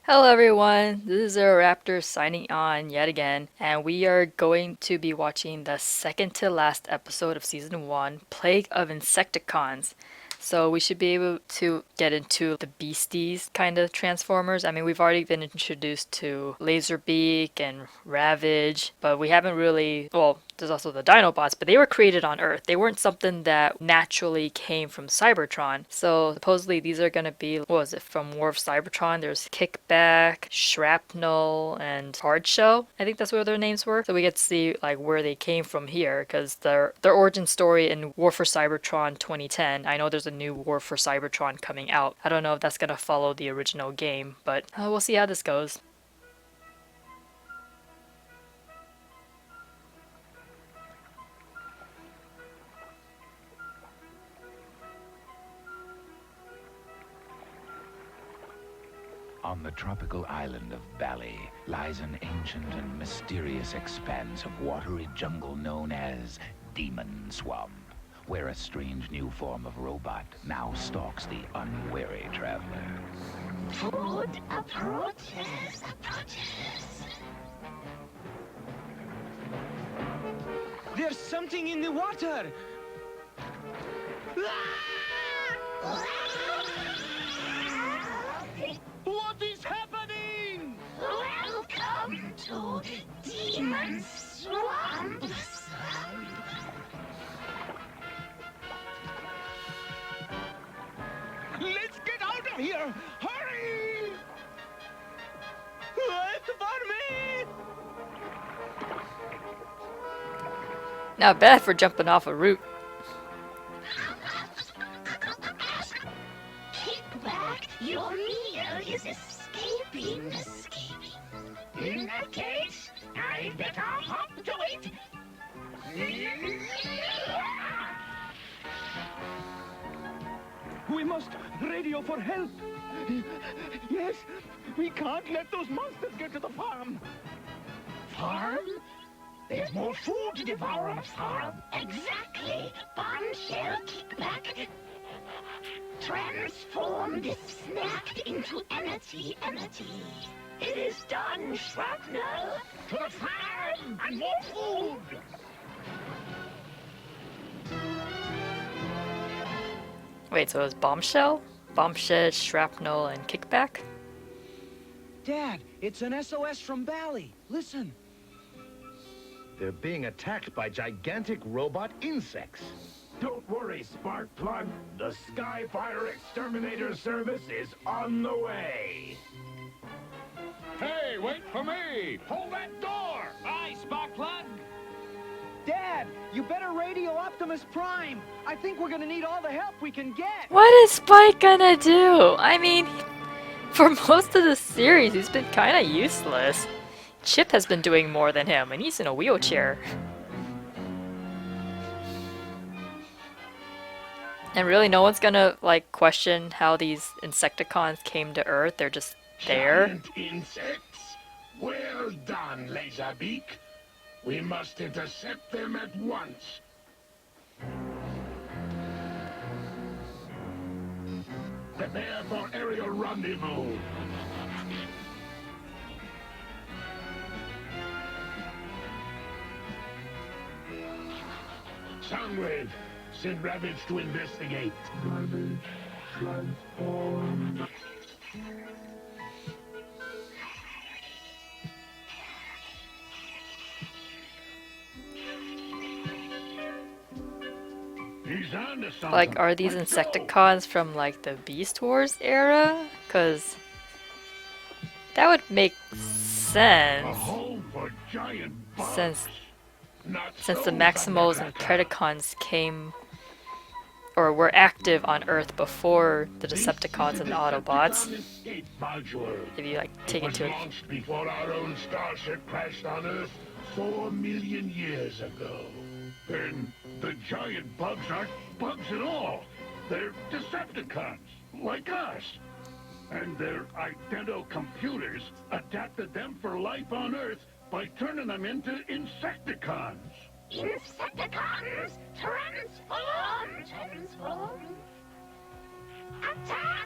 Hello everyone, this is ZeroRaptor signing on yet again, and we are going to be watching the second to last episode of Season 1, Plague of Insecticons. So we should be able to get into the beasties kind of transformers. I mean, we've already been introduced to Laserbeak and Ravage, but we haven't really, well, there's also the Dinobots, but they were created on Earth. They weren't something that naturally came from Cybertron. So supposedly these are going to be, what was it, from War of Cybertron? There's Kickback, Shrapnel, and Hardshell. I think that's what their names were. So we get to see like where they came from here, because their origin story in War for Cybertron 2010. I know there's a new War for Cybertron coming out. I don't know if that's going to follow the original game, but we'll see how this goes. On the tropical island of Bali lies an ancient and mysterious expanse of watery jungle known as Demon Swamp, where a strange new form of robot now stalks the unwary traveler. Food approaches. There's something in the water! What is happening? Welcome to Demon Swamp. Let's get out of here! Hurry! Wait for me! Not bad for jumping off a roof. Kick back, your meal is escaping. In that case, I better hop to it. We must radio for help. Yes, we can't let those monsters get to the farm. Farm? There's more food to devour on a farm. Exactly. Bombshell kickback. Transform this snack into energy. It is done, Shrapnel. To the farm and more food. Wait, so it was Bombshell? Bombshell, Shrapnel, and Kickback? Dad, it's an SOS from Bali. Listen. They're being attacked by gigantic robot insects. Don't worry, Sparkplug. The Skyfire Exterminator Service is on the way. Hey, wait for me! Hold that door! Aye, Sparkplug. Dad, you better radio Optimus Prime. I think we're gonna need all the help we can get. What is Spike gonna do? I mean, for most of the series, he's been kinda useless. Chip has been doing more than him, and he's in a wheelchair. And really, no one's gonna, like, question how these Insecticons came to Earth. They're just there. Giant insects? Well done, Laserbeak. We must intercept them at once. Prepare for aerial rendezvous. Soundwave, send Ravage to investigate. Ravage transformed. He's on to something. Like, are these Let's go. Insecticons from, like, the Beast Wars era? Because that would make A sense, home for giant bugs. since Not the so, Maximals and Zapper. Predacons came, or were active on Earth before the Decepticons and the Autobots. Decepticon escape module. If you, like, take It was into it. launched before our own starship crashed on Earth 4 million years ago. And the giant bugs aren't bugs at all. They're Decepticons, like us. And their idento-computers adapted them for life on Earth by turning them into Insecticons. Insecticons, transform. Attack!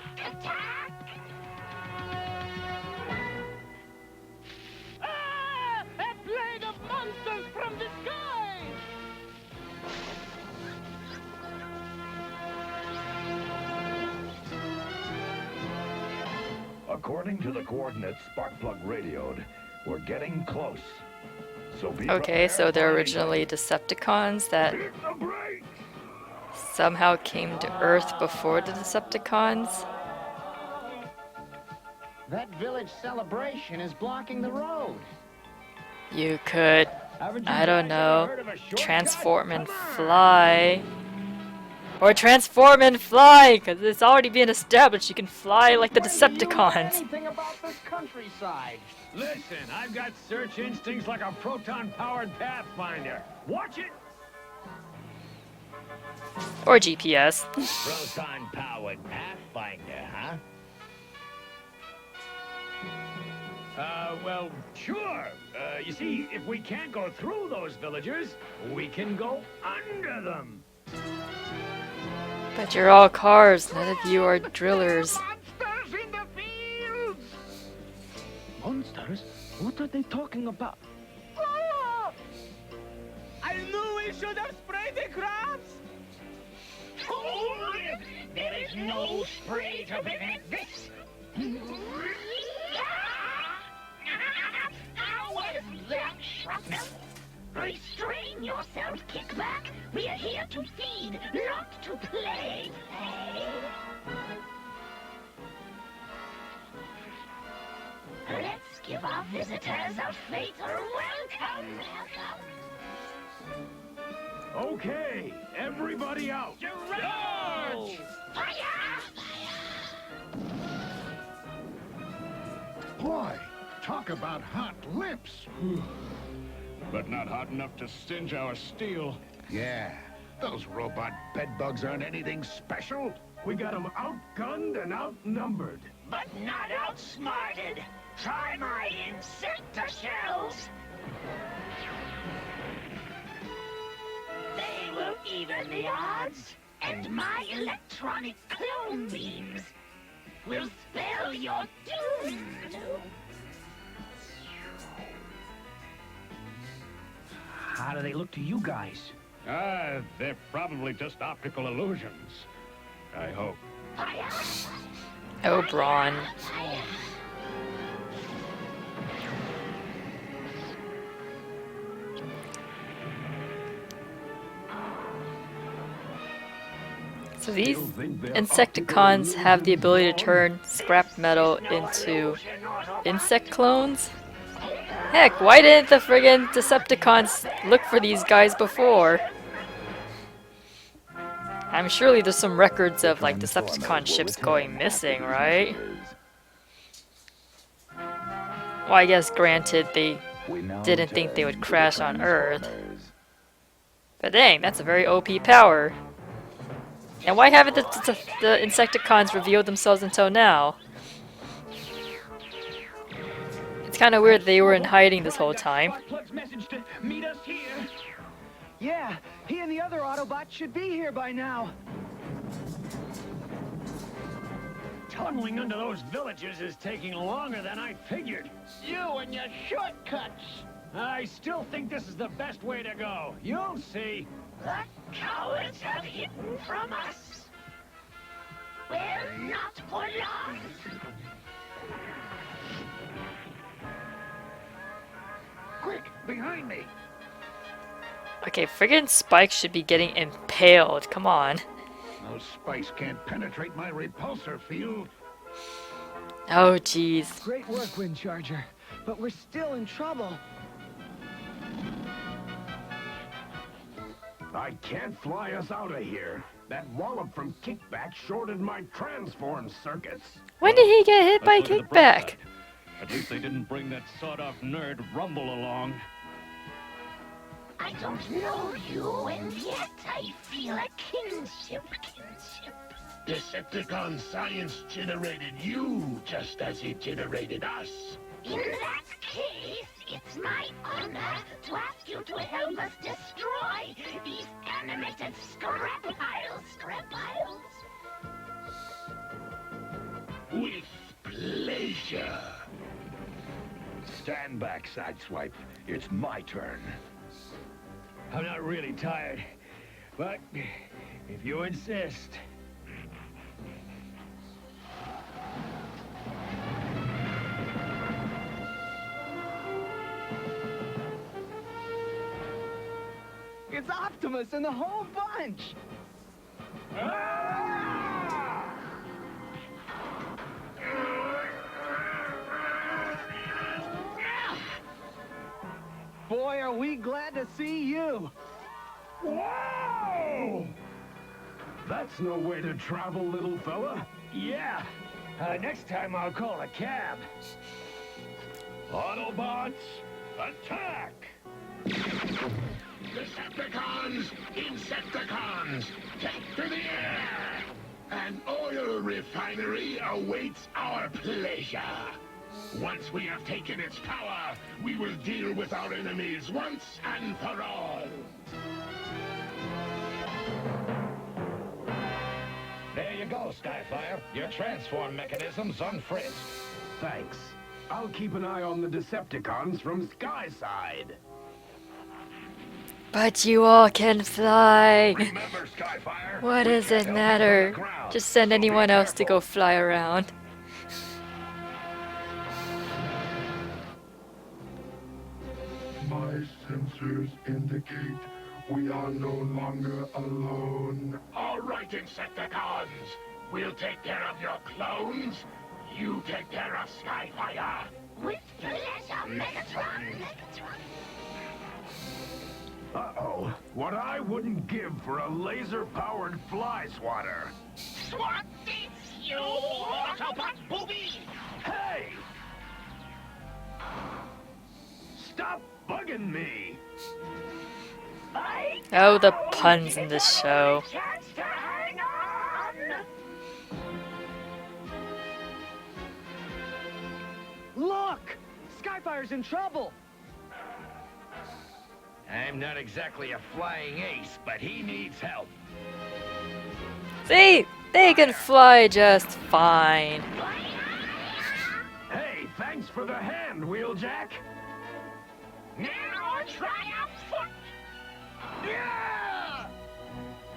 According to the coordinates Sparkplug radioed, we're getting close. So be Okay, so prepared they're for originally Decepticons that Hit the brakes! somehow came to Earth before the Decepticons. That village celebration is blocking the road. You could, Haven't you I don't guys ever know, heard of a shortcut? transform and Come on. fly. Or transform and fly, because it's already been established you can fly like the When do you know Decepticons. anything about this countryside? Listen, I've got search instincts like a proton-powered Pathfinder. Watch it! Or GPS. Proton-powered Pathfinder, huh? Well, sure. You see, if we can't go through those villagers, we can go under them. But you're all cars, none of you are drillers. Monsters in the fields! Monsters? What are they talking about? I knew we should have sprayed the crops! Hold! There is no spray to prevent this. How was that, Shrapnel? Restrain yourself, Kickback. We are here to feed, not to play. Let's give our visitors a fatal welcome. Okay, everybody out. Charge! Fire! Boy, talk about hot lips. But not hot enough to singe our steel. Yeah, those robot bedbugs aren't anything special. We got them outgunned and outnumbered. But not outsmarted. Try my Insecticons. They will even the odds, and my electronic clone beams will spell your doom. How do they look to you guys? They're probably just optical illusions. I hope. Fire! Oh, Brawn. Fire! So these Insecticons have the ability to turn scrap metal into insect clones? Heck, why didn't the friggin' Decepticons look for these guys before? I'm surely there's some records of like Decepticon ships going missing, right? Well, I guess granted they didn't think they would crash on Earth. But dang, that's a very OP power. And why haven't the Insecticons revealed themselves until now? It's kind of weird they were in hiding this whole time. Sparkplug's message to meet us here. Yeah, he and the other Autobots should be here by now. Tunneling under those villages is taking longer than I figured. You and your shortcuts. I still think this is the best way to go. You'll see. The cowards have hidden from us. Well, not for long. Quick, behind me. Okay, friggin' Spike should be getting impaled. Come on. Those spikes can't penetrate my repulsor field. Oh, jeez. Great work, Wind Charger. But we're still in trouble. I can't fly us out of here. That wallop from Kickback shorted my transform circuits. When did he get hit by Let's look at the bright Kickback? side. At least they didn't bring that sawed-off nerd Rumble along. I don't know you, and yet I feel a kinship. Decepticon science generated you just as it generated us. In that case, it's my honor to ask you to help us destroy these animated scrap piles. With pleasure. Stand back, Sideswipe. It's my turn. I'm not really tired, but if you insist. It's Optimus and the whole bunch! Boy, are we glad to see you! Whoa! That's no way to travel, little fella. Yeah. Next time I'll call a cab. Autobots, attack! Decepticons, Insecticons, take to the air! An oil refinery awaits our pleasure. Once we have taken its power, we will deal with our enemies once and for all. There you go, Skyfire. Your transform mechanism's unfrisked. Thanks. I'll keep an eye on the Decepticons from Skyside. But you all can fly. Remember, Skyfire, What we does can't it help matter? you on the ground, Just send so be anyone else to careful. go fly around. My sensors indicate we are no longer alone. All right, Insecticons. We'll take care of your clones. You take care of Skyfire. With pleasure, Megatron. Uh-oh. What I wouldn't give for a laser-powered fly swatter. Swat this, you Autobot booby! Hey! Stop bugging me! Oh, the puns in this show. Chance to hang on! Look! Skyfire's in trouble! I'm not exactly a flying ace, but he needs help. See? They can fly just fine. Hey, thanks for the hand, Wheeljack! Now triumphant! Yeah!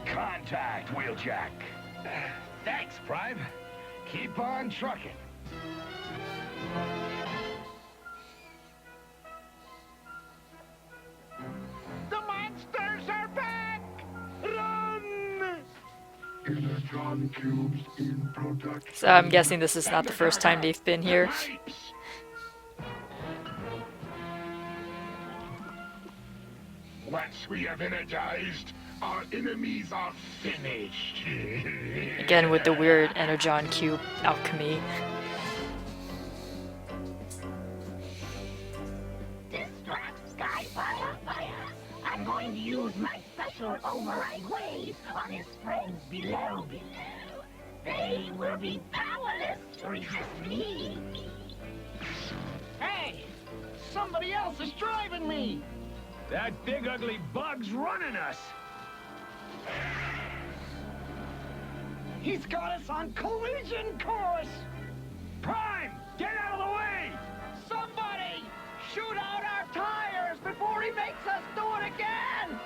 Contact, Wheeljack. Thanks, Prime. Keep on trucking. The monsters are back! Run! Electron cubes in production. So I'm guessing this is not the first time they've been here. Once we have energized, our enemies are finished. Again with the weird Energon cube alchemy. Distract Skyfire fire. I'm going to use my special override waves on his friends below. They will be powerless to resist me. Hey! Somebody else is driving me! That big ugly bug's running us. He's got us on collision course! Prime, get out of the way! Somebody! Shoot out our tires before he makes us do it again!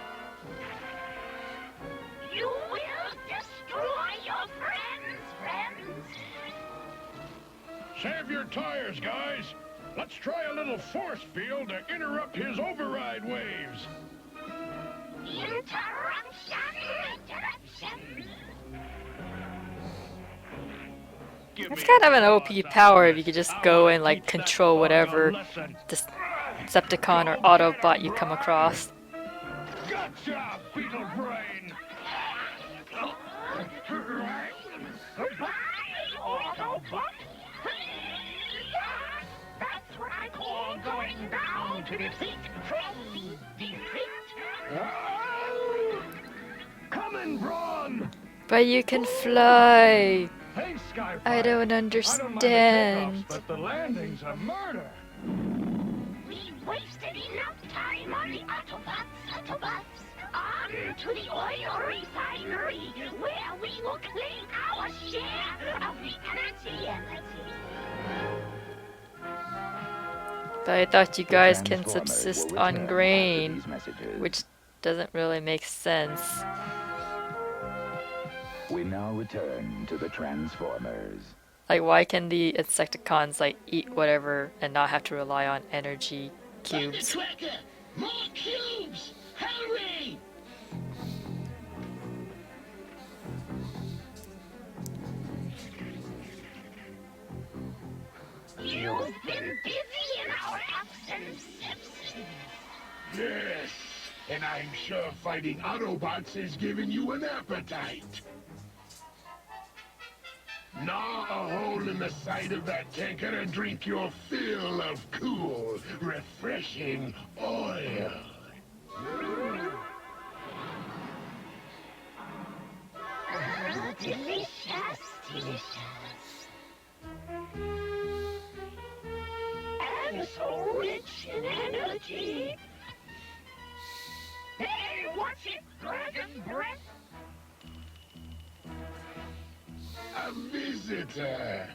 You will destroy your friends! Save your tires, guys. Let's try a little force field to interrupt his override waves. Interruption! It's kind of an OP power if you could just go and like control whatever Decepticon or Autobot you come across. Gotcha, Beetle Brain! Goodbye, Autobot! That's what I call going down to defeat from defeat. Coming, Brawn! But you can fly. Hey, Skyfire. I don't I don't mind the understand. takeoffs, but the landing's a murder. We wasted enough time on the Autobots. On to the oil refinery, where we will claim our share of the energy. But I thought you guys can Transformers subsist will on return grain, after these messages. which doesn't really make sense. We now return to the Transformers. Like, why can the Insecticons like eat whatever and not have to rely on energy cubes? Tracker, more cubes! Hurry! You've been busy in our absence. Yes, and I'm sure fighting Autobots has given you an appetite. Gnaw a hole in the side of that tanker and drink your fill of cool, refreshing oil. Delicious, delicious. And so rich in energy. Hey, what's it, dragon breath? A visitor.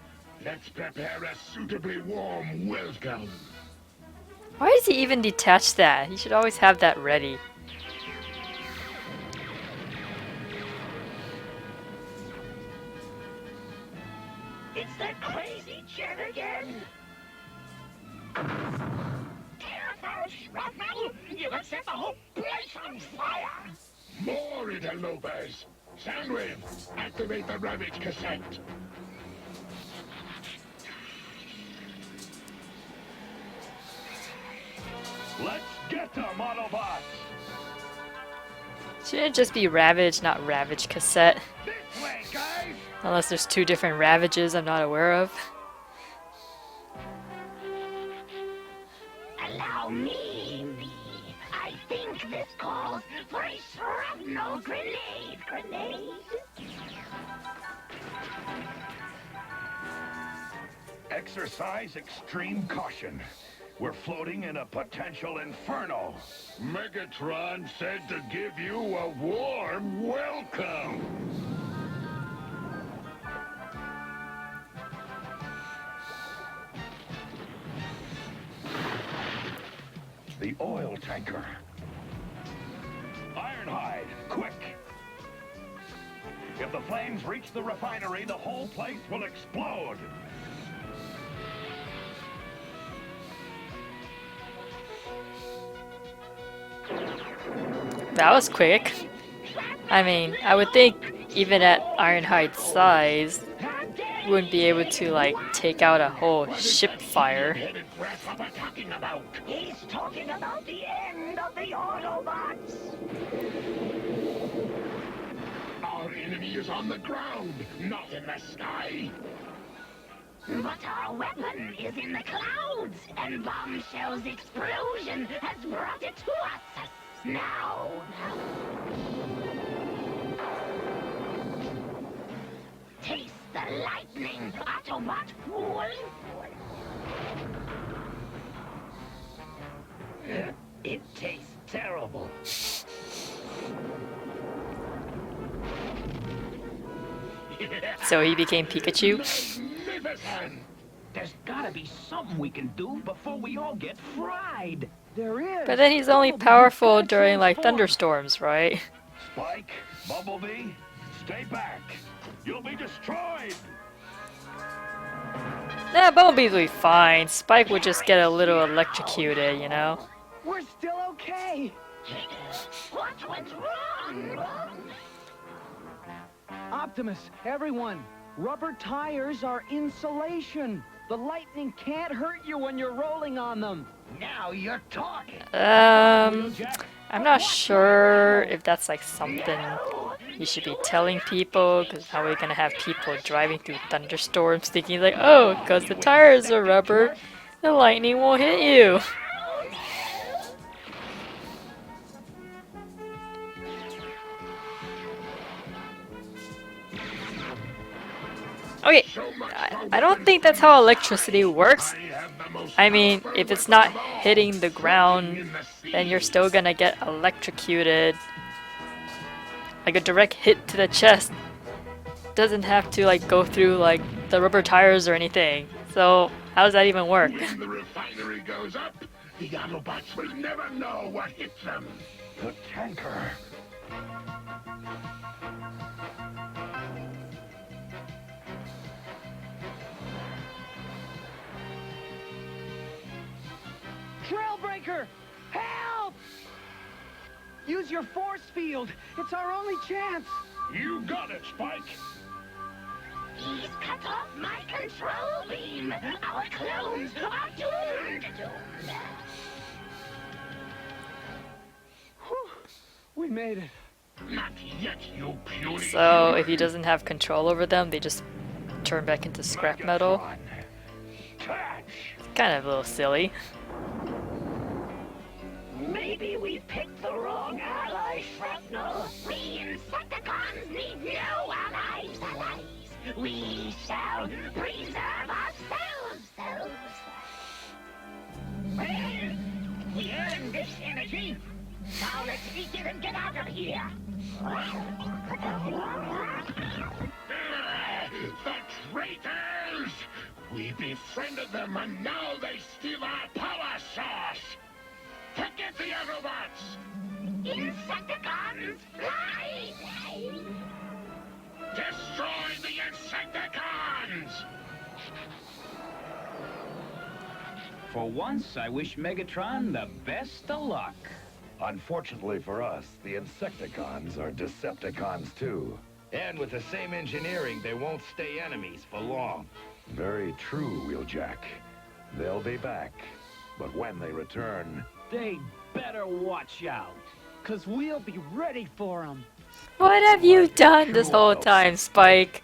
Let's prepare a suitably warm welcome. Why does he even detach that? He should always have that ready. It's that crazy jet again. Careful, shrapnel! You can set the whole place on fire! More interlopers. Soundwave, activate the Ravage cassette. Let's get them, Autobots! Shouldn't it just be Ravage, not Ravage cassette? This way, guys! Unless there's two different Ravages I'm not aware of. Allow me. I think this calls for a shrapnel grenade. Exercise extreme caution. We're floating in a potential inferno. Megatron said to give you a warm welcome. The oil tanker. Ironhide, quick! If the flames reach the refinery, the whole place will explode. That was quick. I mean, I would think even at Ironhide's size, wouldn't be able to like take out a whole ship fire. Headed grasshopper talking about. He's talking about the end of the Autobots. Our enemy is on the ground, not in the sky. But our weapon is in the clouds, and Bombshell's explosion has brought it to us. Now. Taste the lightning, Autobot fool. It tastes terrible. So he became Pikachu. Magnificent! There's gotta be something we can do before we all get fried. There is. But then he's only powerful during like thunderstorms, right? Spike, Bumblebee, stay back. You'll be destroyed. Nah, Bumblebee's will be fine. Spike would just get a little electrocuted, you know? We're still okay. What went wrong? Optimus, everyone, rubber tires are insulation. The lightning can't hurt you when you're rolling on them. Now you're talking. I'm not sure if that's like something you should be telling people, because how are we gonna have people driving through thunderstorms thinking like, oh, because the tires are rubber, the lightning won't hit you. Okay, I don't think that's how electricity works. I mean, if it's not hitting the ground, then you're still gonna get electrocuted. Like a direct hit to the chest doesn't have to like go through like the rubber tires or anything. So how does that even work? When the refinery goes up, the Autobots will never know what hit them. The tanker. Trailbreaker, help! Use your force field. It's our only chance. You got it, Spike. He's cut off my control beam. Our clones are doomed. Whew, we made it. Not yet, you puny. So if he doesn't have control over them, they just turn back into scrap metal. It's kind of a little silly. Maybe we picked the wrong ally, Shrapnel. We Insecticons need no allies. We shall preserve ourselves. Well, we earned this energy. Now let's eat it and get out of here. The traitors! We befriended them and now they steal our power source! Forget the Autobots! Insecticons, fly! Destroy the Insecticons! For once, I wish Megatron the best of luck. Unfortunately for us, the Insecticons are Decepticons too. And with the same engineering, they won't stay enemies for long. Very true, Wheeljack. They'll be back. But when they return... They better watch out. Cause we'll be ready for them. What have you done this whole time, Spike?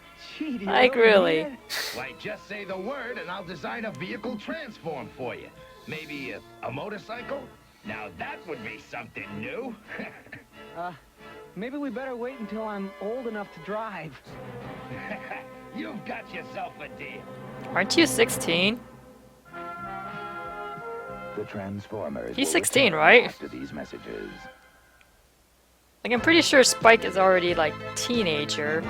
Like, really? Why, just say the word and I'll design a vehicle transform for you. Maybe a motorcycle? Now that would be something new. Maybe we better wait until I'm old enough to drive. You've got yourself a deal. Aren't you 16? The Transformers. He's will 16, return right? After these messages. Like, I'm pretty sure Spike is already, like, teenager.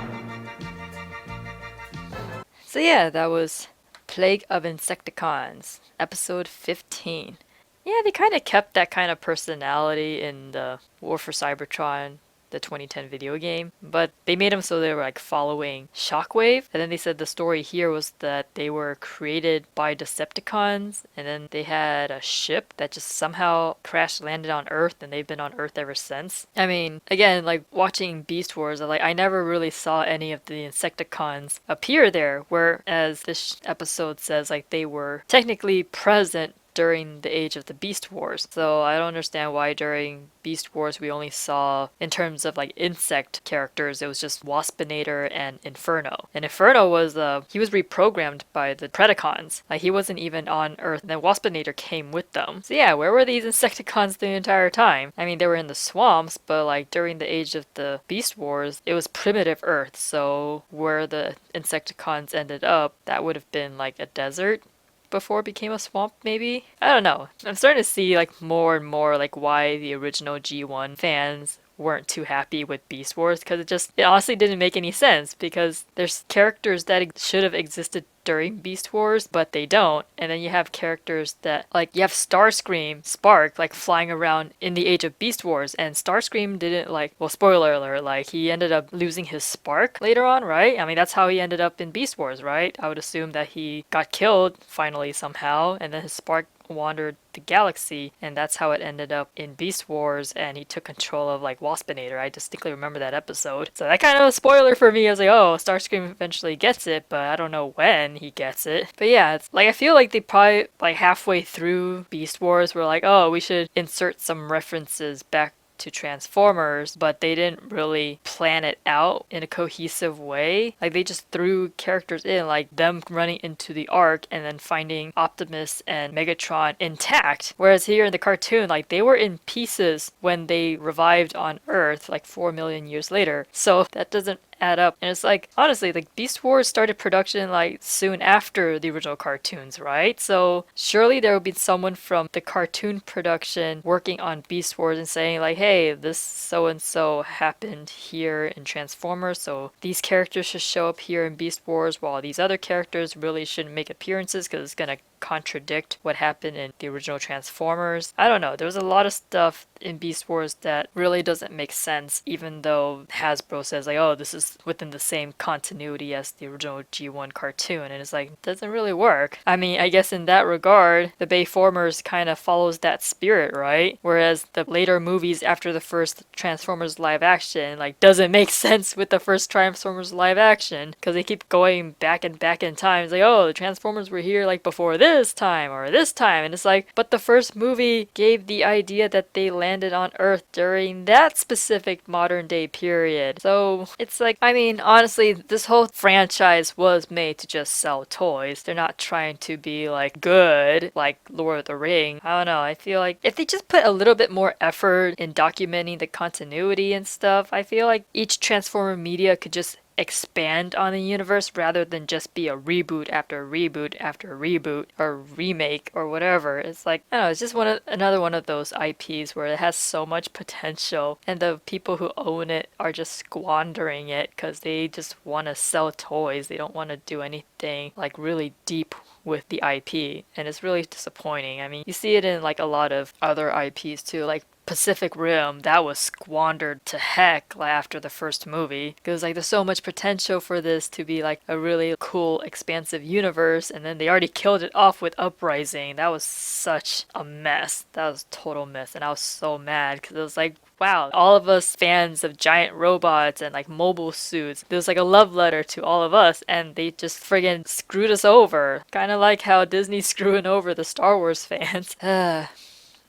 So yeah, that was Plague of Insecticons, episode 15. Yeah, they kind of kept that kind of personality in the War for Cybertron, the 2010 video game, but they made them so they were like following Shockwave, and then they said the story here was that they were created by Decepticons, and then they had a ship that just somehow crash landed on Earth, and they've been on Earth ever since. I mean, again, like watching Beast Wars, like I never really saw any of the Insecticons appear there, whereas this episode says like they were technically present during the age of the Beast Wars. So I don't understand why during Beast Wars we only saw, in terms of like insect characters, it was just Waspinator and Inferno. And Inferno was, he was reprogrammed by the Predacons. Like he wasn't even on Earth, and then Waspinator came with them. So yeah, where were these Insecticons the entire time? I mean, they were in the swamps, but like during the age of the Beast Wars, it was primitive Earth. So where the Insecticons ended up, that would have been like a desert before it became a swamp, maybe? I don't know. I'm starting to see like more and more like why the original G1 fans weren't too happy with Beast Wars, because it honestly didn't make any sense, because there's characters that should have existed during Beast Wars, but they don't. And then you have characters that, like, you have Starscream, Spark, like, flying around in the age of Beast Wars, and Starscream didn't, like, well, spoiler alert, like, he ended up losing his spark later on, right? I mean, that's how he ended up in Beast Wars, right? I would assume that he got killed, finally, somehow, and then his spark wandered the galaxy, and that's how it ended up in Beast Wars, and he took control of like Waspinator. I distinctly remember that episode. So that kind of a spoiler for me. I was like, oh, Starscream eventually gets it, but I don't know when he gets it. But yeah, it's like I feel like they probably like halfway through Beast Wars were like, oh, we should insert some references back to Transformers, but they didn't really plan it out in a cohesive way. Like they just threw characters in, like them running into the Ark and then finding Optimus and Megatron intact. Whereas here in the cartoon, like they were in pieces when they revived on Earth like 4 million years later. So that doesn't add up. And it's like, honestly, like Beast Wars started production like soon after the original cartoons, right? So surely there would be someone from the cartoon production working on Beast Wars and saying like, hey, this so and so happened here in Transformers, so these characters should show up here in Beast Wars, while these other characters really shouldn't make appearances because it's gonna contradict what happened in the original Transformers. I don't know. There was a lot of stuff in Beast Wars that really doesn't make sense, even though Hasbro says like, oh, this is within the same continuity as the original G1 cartoon, and it's like, doesn't really work. I mean, I guess in that regard, the Bayformers kind of follows that spirit, right? Whereas the later movies after the first Transformers live action, like, doesn't make sense with the first Transformers live action, because they keep going back and back in time. It's like, oh, the Transformers were here like before this time or this time, and it's like, but the first movie gave the idea that they landed on Earth during that specific modern day period. So it's like, I mean, honestly, this whole franchise was made to just sell toys. They're not trying to be like good, like Lord of the Ring. I don't know. I feel like if they just put a little bit more effort in documenting the continuity and stuff, I feel like each Transformer media could just expand on the universe rather than just be a reboot after reboot after reboot or remake or whatever. It's like, I don't know, it's just another one of those IPs where it has so much potential and the people who own it are just squandering it because they just want to sell toys. They don't want to do anything like really deep with the IP, and it's really disappointing. I mean, you see it in like a lot of other IPs too, like Pacific Rim, that was squandered to heck like, after the first movie, because like there's so much potential for this to be like a really cool expansive universe, and then they already killed it off with Uprising. That was such a mess. That was a total mess, and I was so mad because it was like, wow, all of us fans of giant robots and like mobile suits, there was like a love letter to all of us, and they just friggin' screwed us over. Kind of like how Disney's screwing over the Star Wars fans.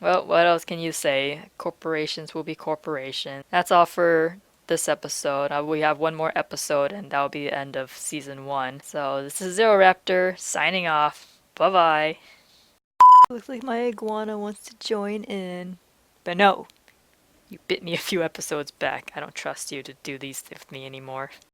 Well, what else can you say? Corporations will be corporations. That's all for this episode. We have one more episode, and that'll be the end of season 1. So this is ZeroRaptor signing off. Bye bye. Looks like my iguana wants to join in. But no, you bit me a few episodes back. I don't trust you to do these with me anymore.